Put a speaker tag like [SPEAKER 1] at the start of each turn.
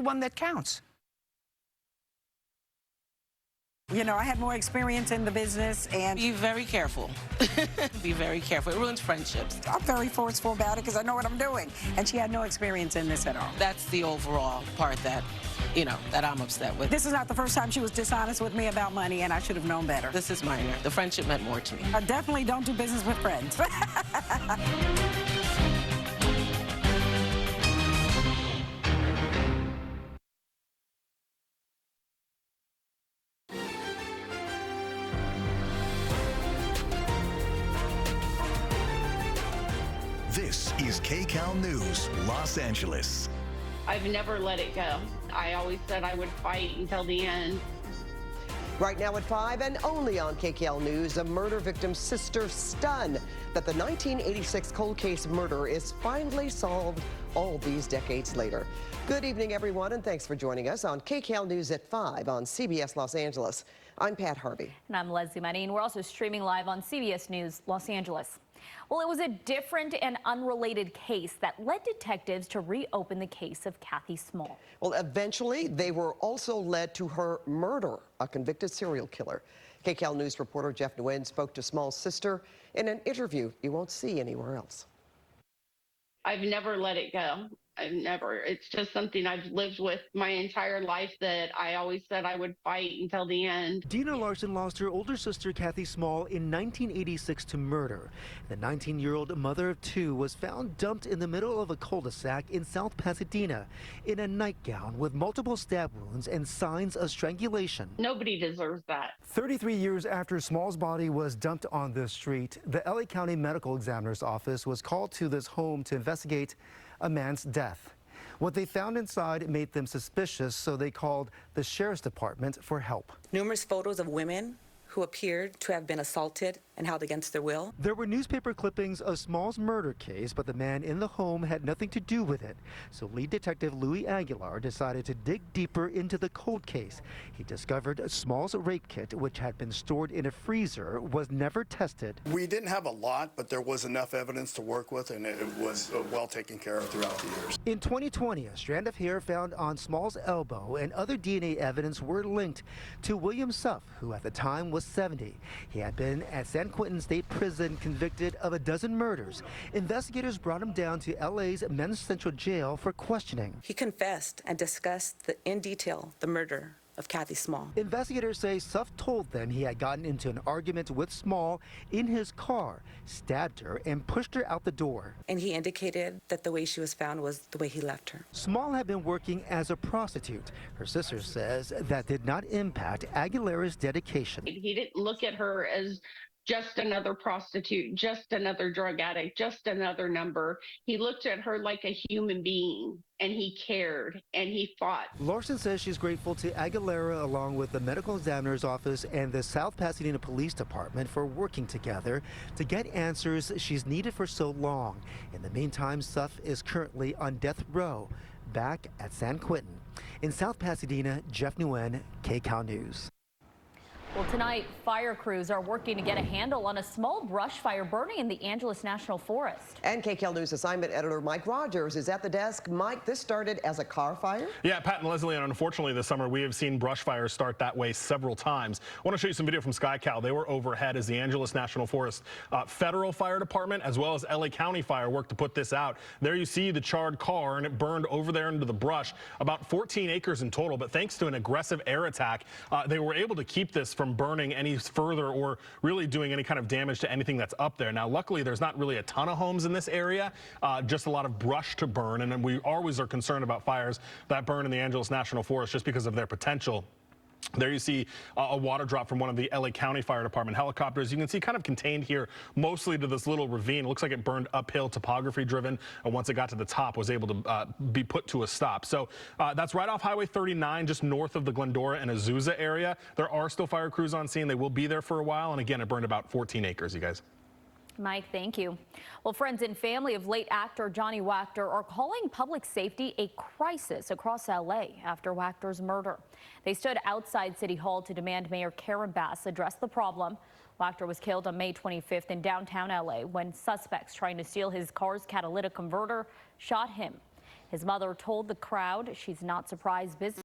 [SPEAKER 1] one that counts.
[SPEAKER 2] You know, I had more experience in the business and...
[SPEAKER 3] Be very careful. Be very careful. It ruins friendships.
[SPEAKER 2] I'm very forceful about it because I know what I'm doing. And she had no experience in this at all.
[SPEAKER 3] That's the overall part that, that I'm upset with.
[SPEAKER 2] This is not the first time she was dishonest with me about money, and I should have known better.
[SPEAKER 3] This is minor. The friendship meant more to me.
[SPEAKER 2] I definitely don't do business with friends.
[SPEAKER 4] This is KCAL News, Los Angeles.
[SPEAKER 5] I've never let it go. I always said I would fight until the end.
[SPEAKER 6] Right now at 5 and only on KCAL News, a murder victim's sister stunned that the 1986 cold case murder is finally solved all these decades later. Good evening, everyone, and thanks for joining us on KCAL News at 5 on CBS Los Angeles. I'm Pat Harvey.
[SPEAKER 7] And I'm Leslie Manning. We're also streaming live on CBS News Los Angeles. Well, it was a different and unrelated case that led detectives to reopen the case of Kathy Small.
[SPEAKER 6] Well, eventually, they were also led to her murder, a convicted serial killer. KCAL News reporter Jeff Nguyen spoke to Small's sister in an interview you won't see anywhere else.
[SPEAKER 5] I've never let it go. I've never. It's just something I've lived with my entire life that I always said I would fight until the end.
[SPEAKER 8] Dina Larson lost her older sister Kathy Small in 1986 to murder. The 19-year-old mother of two was found dumped in the middle of a cul-de-sac in South Pasadena in a nightgown with multiple stab wounds and signs of strangulation.
[SPEAKER 5] Nobody deserves that.
[SPEAKER 8] 33 years after Small's body was dumped on the street, the LA County Medical Examiner's Office was called to this home to investigate a man's death. What they found inside made them suspicious, so they called the Sheriff's Department for help.
[SPEAKER 9] Numerous photos of women who appeared to have been assaulted and held against their will.
[SPEAKER 8] There were newspaper clippings of Small's murder case, but the man in the home had nothing to do with it. So lead detective Louis Aguilar decided to dig deeper into the cold case. He discovered Small's rape kit, which had been stored in a freezer, was never tested.
[SPEAKER 10] We didn't have a lot, but there was enough evidence to work with, and it was well taken care of throughout the years.
[SPEAKER 8] In 2020, a strand of hair found on Small's elbow and other DNA evidence were linked to William Suff, who at the time was 70. He had been at San Quentin State Prison convicted of a dozen murders. Investigators brought him down to LA's Men's Central Jail for questioning.
[SPEAKER 9] He confessed and discussed in detail the murder of Kathy Small.
[SPEAKER 8] Investigators say Suff told them he had gotten into an argument with Small in his car, stabbed her, and pushed her out the door.
[SPEAKER 9] And he indicated that the way she was found was the way he left her.
[SPEAKER 8] Small had been working as a prostitute. Her sister says that did not impact Aguilera's dedication.
[SPEAKER 5] He didn't look at her as just another prostitute, just another drug addict, just another number. He looked at her like a human being, and he cared, and he fought.
[SPEAKER 8] Larson says she's grateful to Aguilera along with the Medical Examiner's Office and the South Pasadena Police Department for working together to get answers she's needed for so long. In the meantime, Suff is currently on death row back at San Quentin. In South Pasadena, Jeff Nguyen, KCAL News.
[SPEAKER 7] Well, tonight, fire crews are working to get a handle on a small brush fire burning in the Angeles National Forest.
[SPEAKER 6] And KCAL News assignment editor Mike Rogers is at the desk. Mike, this started as a car fire?
[SPEAKER 11] Yeah, Pat and Leslie, and unfortunately this summer we have seen brush fires start that way several times. I want to show you some video from SkyCal. They were overhead as the Angeles National Forest Federal Fire Department as well as LA County Fire worked to put this out. There you see the charred car, and it burned over there into the brush, about 14 acres in total. But thanks to an aggressive air attack, they were able to keep this from burning any further or really doing any kind of damage to anything that's up there. Now, luckily, there's not really a ton of homes in this area, just a lot of brush to burn. And we always are concerned about fires that burn in the Angeles National Forest just because of their potential. There you see a water drop from one of the LA County Fire Department helicopters. You can see kind of contained here mostly to this little ravine. It looks like it burned uphill, topography driven, and once it got to the top was able to be put to a stop. So that's right off Highway 39, just north of the Glendora and Azusa area. There are still fire crews on scene. They will be there for a while, and again, it burned about 14 acres, you guys.
[SPEAKER 7] Mike, thank you. Well, friends and family of late actor Johnny Wachter are calling public safety a crisis across L.A. after Wachter's murder. They stood outside City Hall to demand Mayor Karen Bass address the problem. Wachter was killed on May 25th in downtown L.A. when suspects trying to steal his car's catalytic converter shot him. His mother told the crowd she's not surprised business